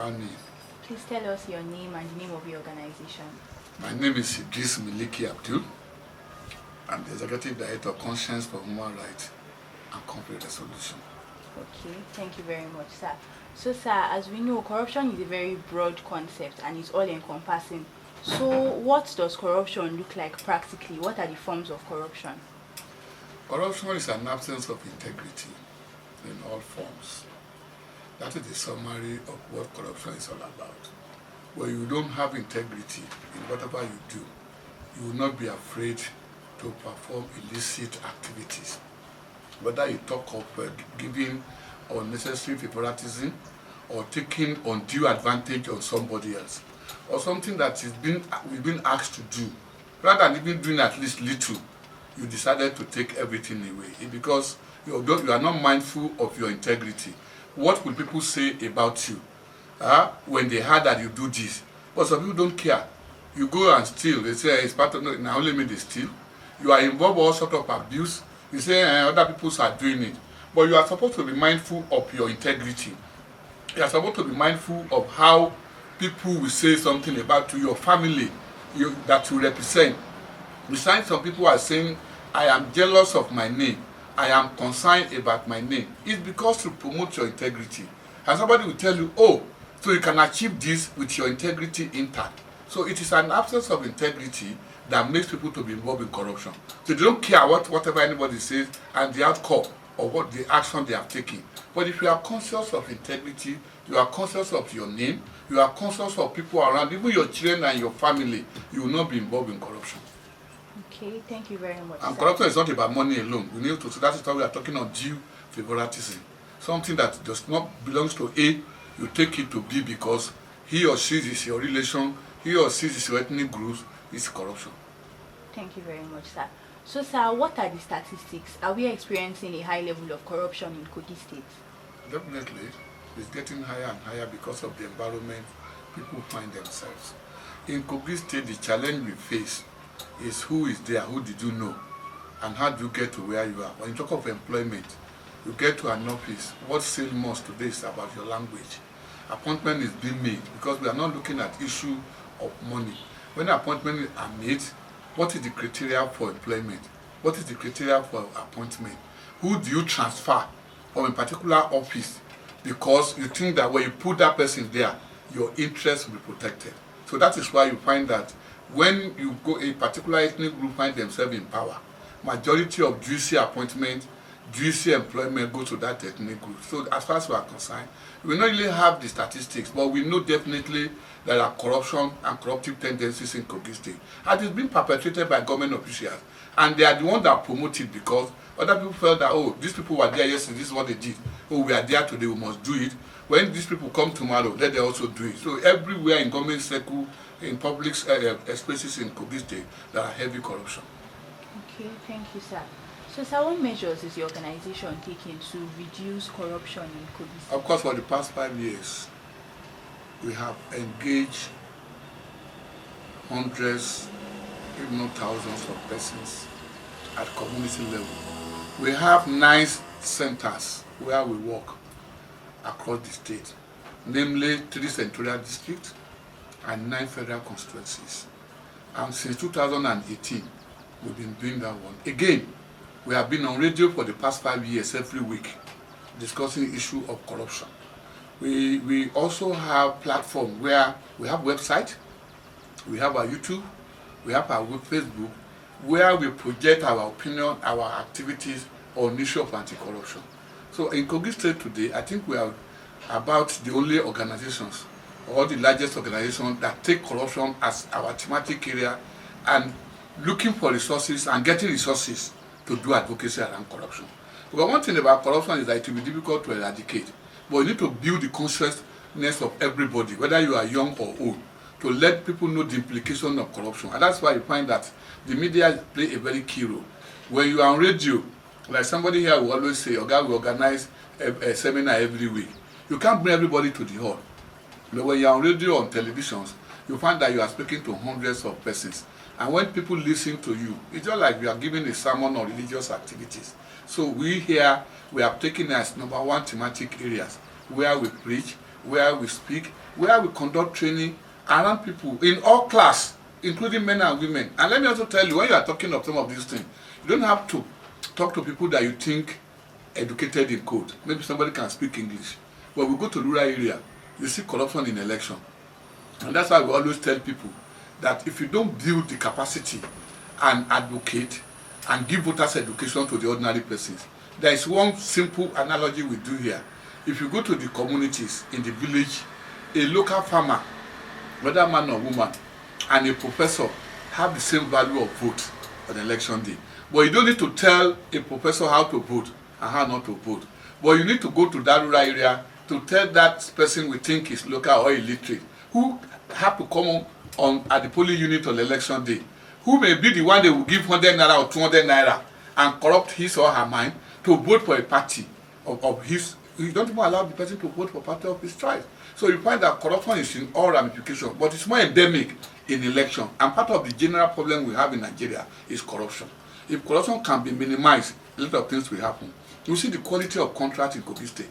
Please tell us your name and the name of your organization. My name is Idris Miliki Abdul. I'm the Executive Director of Conscience for Human Rights and Conflict Resolution. Okay, thank you very much, sir. So, sir, as we know, corruption is a very broad concept and it's all-encompassing. So, what does corruption look like practically? What are the forms of corruption? Corruption is an absence of integrity in all forms. That is the summary of what corruption is all about. When you don't have integrity in whatever you do, you will not be afraid to perform illicit activities. Whether you talk of giving unnecessary favoritism or taking undue advantage on somebody else, or something that we've been asked to do, rather than even doing at least little, you decided to take everything away because you are not mindful of your integrity. What will people say about you when they heard that you do this? But some people don't care. You go and steal. They say it's part of now only me they steal. You are involved in all sort of abuse. You say other people are doing it. But you are supposed to be mindful of your integrity. You are supposed to be mindful of how people will say something about you, your family that you represent. Besides, some people are saying, I am jealous of my name. I am concerned about my name. It's because to promote your integrity. And somebody will tell you, oh, so you can achieve this with your integrity intact. So it is an absence of integrity that makes people to be involved in corruption. So they don't care whatever anybody says and the outcome or what the action they have taken. But if you are conscious of integrity, you are conscious of your name, you are conscious of people around, even your children and your family, you will not be involved in corruption. Okay, thank you very much. And corruption is not about money alone. We need to, so that is why we are talking on due favoritism. Something that does not belongs to A, you take it to B because he or she is your relation, he or she is your ethnic group, is corruption. Thank you very much, sir. So, sir, what are the statistics? Are we experiencing a high level of corruption in Kogi State? Definitely. It's getting higher and higher because of the environment people find themselves. In Kogi State, the challenge we face is who is there, who did you know, and how do you get to where you are. When you talk of employment, you get to an office. What sells most today is about your language. Appointment is being made because we are not looking at issue of money. When appointments are made, what is the criteria for employment? What is the criteria for appointment? Who do you transfer from a particular office? Because you think that when you put that person there, your interests will be protected. So that is why you find that when you go, a particular ethnic group find themselves in power, majority of juicy appointment, juicy employment go to that ethnic group. So as far as we are concerned, we not really have the statistics, but we know definitely there are corruption and corruptive tendencies in Kogi State. And it's been perpetrated by government officials. And they are the ones that promote it because other people felt that, oh, these people were there yesterday, this is what they did. Oh, we are there today, we must do it. When these people come tomorrow, let them also do it. So everywhere in government circle, in public spaces in Kogi State, there are heavy corruption. Okay, thank you, sir. So, sir, what measures is your organization taking to reduce corruption in Kogi State? Of course, for the past 5 years, we have engaged hundreds, if not thousands of persons at community level. We have 9 centers where we work across the state, namely 3 senatorial districts and 9 federal constituencies. And since 2018, we've been doing that one. Again, we have been on radio for the past 5 years every week discussing the issue of corruption. We also have platform where we have website, we have our YouTube, we have our Facebook, where we project our opinion, our activities on the issue of anti-corruption. So in Kogi State today, I think we are about the only organizations or the largest organization that take corruption as our thematic area and looking for resources and getting resources to do advocacy around corruption. But one thing about corruption is that it will be difficult to eradicate. But you need to build the consciousness of everybody, whether you are young or old, to let people know the implication of corruption. And that's why you find that the media play a very key role. When you are on radio, like somebody here will always say, "Oga, we organize a seminar every week." You can't bring everybody to the hall. But when you are on radio or on televisions, you find that you are speaking to hundreds of persons. And when people listen to you, it's just like you are giving a sermon on religious activities. So we here, we have taken as number 1 thematic areas where we preach, where we speak, where we conduct training around people in all class, including men and women. And let me also tell you, when you are talking of some of these things, you don't have to talk to people that you think educated in code. Maybe somebody can speak English. But we go to rural area, you see corruption in election. And that's why we always tell people that if you don't build the capacity and advocate and give voters education to the ordinary persons, there is one simple analogy we do here. If you go to the communities in the village, a local farmer, whether man or woman, and a professor have the same value of vote on election day. But you don't need to tell a professor how to vote and how not to vote. But you need to go to that rural area to tell that person we think is local or illiterate, who have to come on at the polling unit on election day, who may be the one they will give 100 naira or 200 naira and corrupt his or her mind to vote for a party of his. You don't even allow the person to vote for a party of his tribe. So you find that corruption is in all ramifications, but it's more endemic in election. And part of the general problem we have in Nigeria is corruption. If corruption can be minimized, a lot of things will happen. You see the quality of contracts in Kogi State.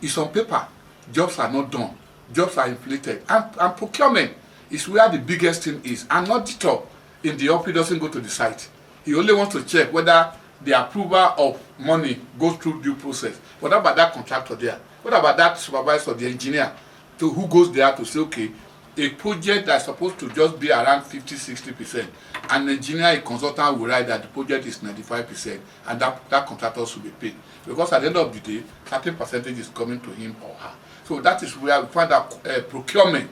It's on paper. Jobs are not done. Jobs are inflated. And procurement is where the biggest thing is. And not the top. In the office doesn't go to the site. He only wants to check whether the approval of money goes through due process. What about that contractor there? What about that supervisor, the engineer, who goes there to say, okay, a project that's supposed to just be around 50-60%, an engineer, a consultant will write that the project is 95%, and that contractor should be paid. Because at the end of the day, certain percentage is coming to him or her. So that is where we find that procurement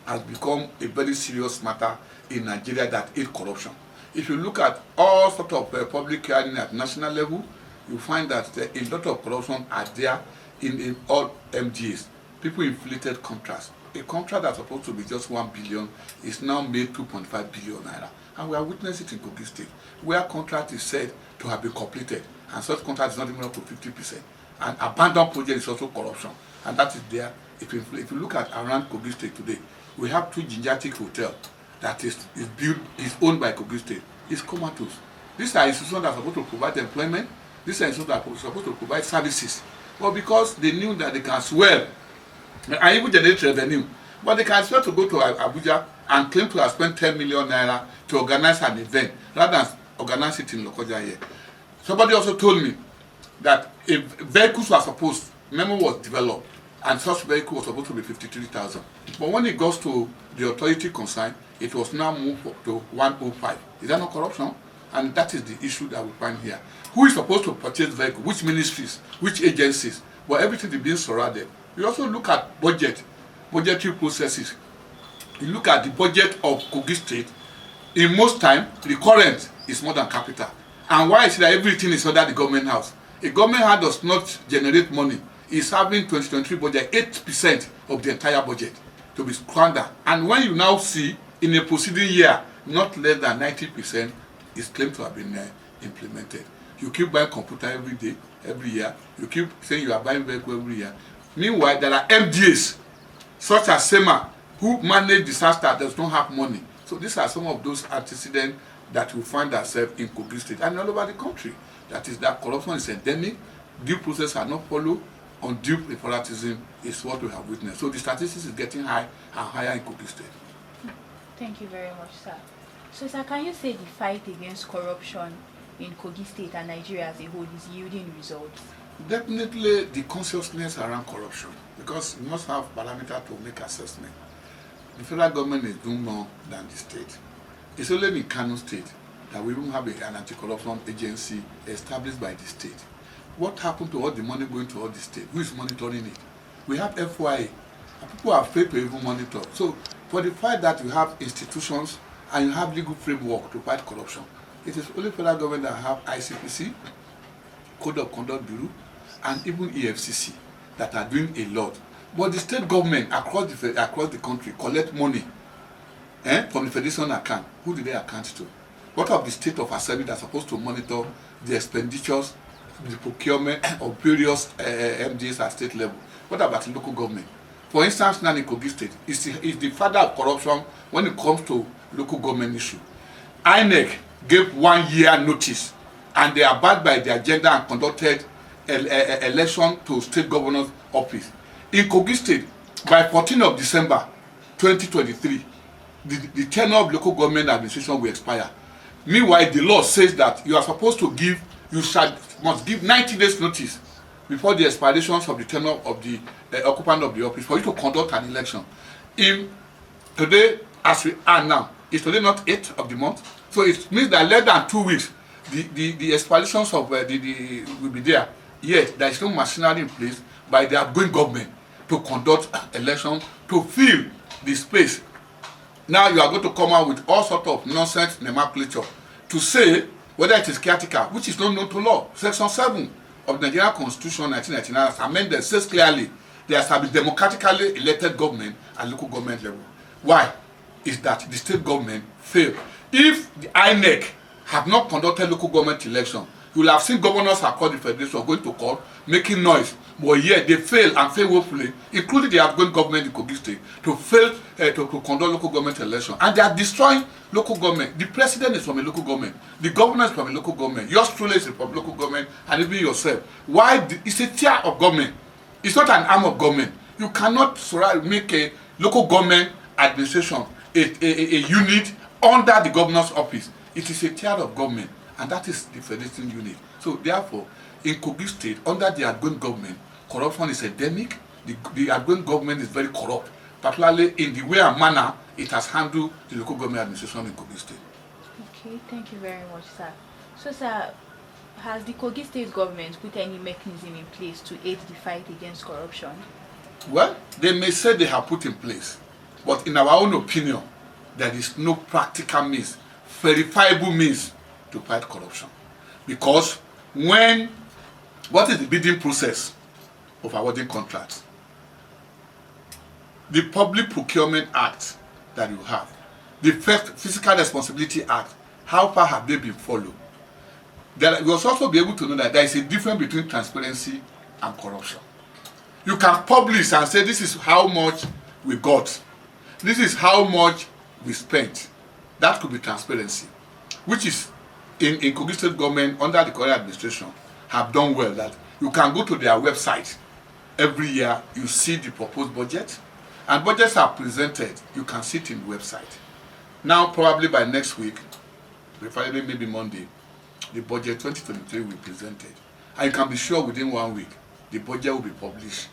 has become a very serious matter in Nigeria that is corruption. If you look at all sort of public hearing at national level, you find that a lot of corruption are there in all MDAs. People inflated contracts. A contract that's supposed to be just 1 billion is now made 2.5 billion naira. And we are witnessing it in Kogi State, where contract is said to have been completed, and such contract is not even up to 50%. And abandoned project is also corruption. And that is there. If you look at around Kogi State today, we have 2 Gingatic hotels that is owned by Kogi State. It's comatose. These are institutions that are supposed to provide employment. These are institutions that are supposed to provide services. But because they knew that they can swear and even generate revenue, but they can swear to go to Abuja and claim to have spent 10 million naira to organize an event rather than organize it in Lokoja here. Somebody also told me that if vehicles were supposed, memo was developed, and such vehicle was supposed to be 53,000. But when it goes to the authority concerned, it was now moved to 105. Is that not corruption? And that is the issue that we find here. Who is supposed to purchase vehicles? Which ministries? Which agencies? But everything is being surrounded. We also look at budgetary processes. You look at the budget of Kogi State. In most time, the current is more than capital. And why is it that everything is under the government house? A government house does not generate money. It's having 2023 budget 8% of the entire budget to be squandered. And when you now see in a preceding year, not less than 90% is claimed to have been implemented. You keep buying computer every day, every year. You keep saying you are buying vehicle every year. Meanwhile, there are MDAs, such as SEMA, who manage disaster, does not have money. So these are some of those antecedents that we find ourselves in Kogi State and all over the country. That is that corruption is endemic, due process are not followed, undue favoritism is what we have witnessed. So the statistics is getting high and higher in Kogi State. Thank you very much, sir. So, sir, can you say the fight against corruption in Kogi State and Nigeria as a whole is yielding results? Definitely the consciousness around corruption, because you must have parameter to make assessment. The federal government is doing more than the state. It's only in Kano State that we even have an anti-corruption agency established by the state. What happened to all the money going to all the state? Who is monitoring it? We have FYA, and people are afraid to even monitor. So for the fact that you have institutions and you have legal framework to fight corruption, it is only federal government that have ICPC, Code of Conduct Bureau, and even EFCC that are doing a lot. But the state government across the country collect money from the federation account. Who do they account to? What of the state of assembly that's supposed to monitor the expenditures, the procurement of various MDAs at state level? What about the local government? For instance, now in Kogi State, is the father of corruption when it comes to local government issue. INEC gave 1 year notice, and they abide by the agenda and conducted election to state governor's office. In Kogi State, by 14th of December 2023, the tenure of local government administration will expire. Meanwhile, the law says that you are supposed to give, must give 90 days notice before the expirations of the tenure of the occupant of the office for you to conduct an election. In today, as we are now, is today not 8th of the month? So it means that less than 2 weeks, the expirations of will be there. Yet there is no machinery in place by the outgoing government to conduct election to fill the space. Now you are going to come out with all sort of nonsense nomenclature to say whether it is caretaker, which is not known to law. Section 7 of the Nigerian Constitution 1999 as amended says clearly there has to be democratically elected government at local government level. Why? Is that the state government failed. If the INEC have not conducted local government election, you will have seen governors across the federation going to court making noise, but yet they fail and fail woefully, including the outgoing government in Kogi State, to fail to conduct local government election. And they are destroying local government. The president is from a local government. The governor is from a local government. Yours truly is from local government, and even yourself. Why? It's a tier of government. It's not an arm of government. You cannot make a local government administration a unit under the governor's office. It is a tier of government, and that is the federating unit. So therefore, in Kogi State, under the outgoing government, corruption is endemic. The outgoing government is very corrupt, particularly in the way and manner it has handled the local government administration in Kogi State. Okay, thank you very much, sir. So, sir, has the Kogi State government put any mechanism in place to aid the fight against corruption? Well, they may say they have put in place, but in our own opinion, there is no practical means, verifiable means to fight corruption. Because what is the bidding process of awarding contracts? The Public Procurement Act that you have, the Fiscal Responsibility Act, how far have they been followed? You must also be able to know that there is a difference between transparency and corruption. You can publish and say this is how much we got, this is how much we spent. That could be transparency, which is in Kogi State government under the current administration have done well. That you can go to their website every year, you see the proposed budget, and budgets are presented. You can see it in the website. Now, probably by next week, preferably maybe Monday, the budget 2023 will be presented, and you can be sure within 1 week the budget will be published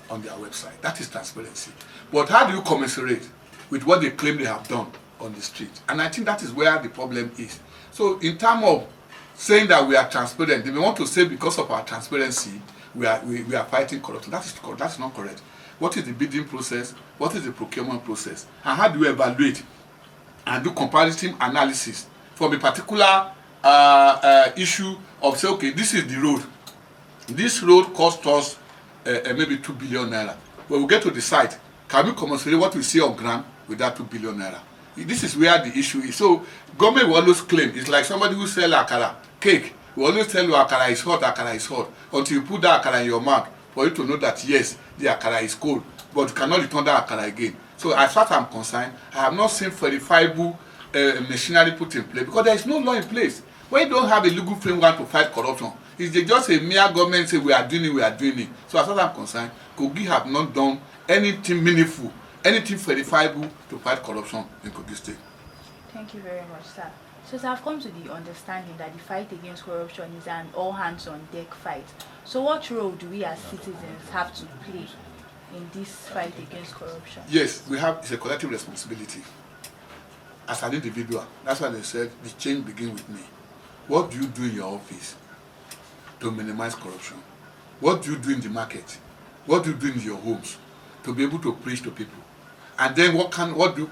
on their website. That is transparency. But how do you commensurate with what they claim they have done on the street? And I think that is where the problem is. So in terms of saying that we are transparent, they may want to say because of our transparency we are fighting corruption. That is not correct. What is the bidding process? What is the procurement process? And how do you evaluate and do comparative analysis from a particular issue of say, okay, this is the road. This road cost us maybe 2 billion naira. When we get to the site, can we commensurate what we see on ground with that 2 billion naira? This is where the issue is. So government will always claim, it's like somebody who sell akara, cake, will always tell you akara is hot, until you put that akara in your mouth for you to know that yes, the akara is cold, but you cannot return that akara again. So as far as I'm concerned, I have not seen verifiable machinery put in place because there is no law in place. When you don't have a legal framework to fight corruption, it's just a mere government say we are doing it. So as far as I'm concerned, Kogi have not done anything meaningful, anything verifiable to fight corruption in Kogi State. Thank you very much, sir. So I've come to the understanding that the fight against corruption is an all-hands-on-deck fight. So what role do we as citizens have to play in this fight against corruption? Yes, it's a collective responsibility. As an individual, that's why they said the change begins with me. What do you do in your office to minimize corruption? What do you do in the market? What do you do in your homes to be able to preach to people? And then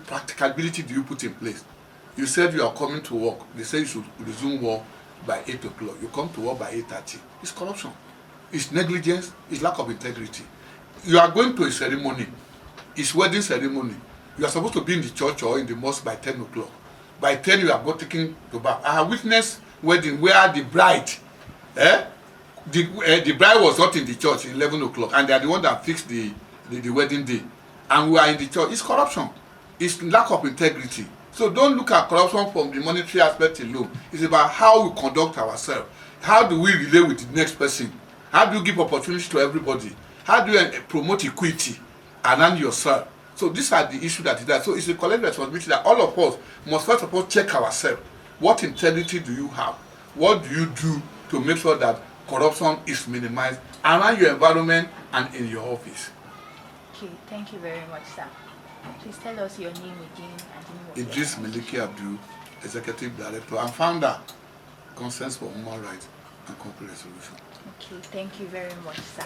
practicability do you put in place? You said you are coming to work. They say you should resume work by 8 o'clock. You come to work by 8:30. It's corruption. It's negligence. It's lack of integrity. You are going to a ceremony. It's wedding ceremony. You are supposed to be in the church or in the mosque by 10 o'clock. By 10, you have got taken to bath. I have witnessed wedding where the bride, the bride was not in the church at 11 o'clock, and they are the one that fixed the wedding day. And we are in the church. It's corruption. It's lack of integrity. So don't look at corruption from the monetary aspect alone. It's about how we conduct ourselves. How do we relate with the next person? How do you give opportunity to everybody? How do you promote equity around yourself. So these are the issues that is there. So it's a collective responsibility that all of us must first of all check ourselves. What integrity do you have? What do you do to make sure that corruption is minimized around your environment and in your office? Okay, thank you very much, sir. Please tell us your name again and the name of Idris Miliki Abdul, Executive Director and Founder, Consensus for Human Rights and Conflict Resolution. Okay, thank you very much, sir.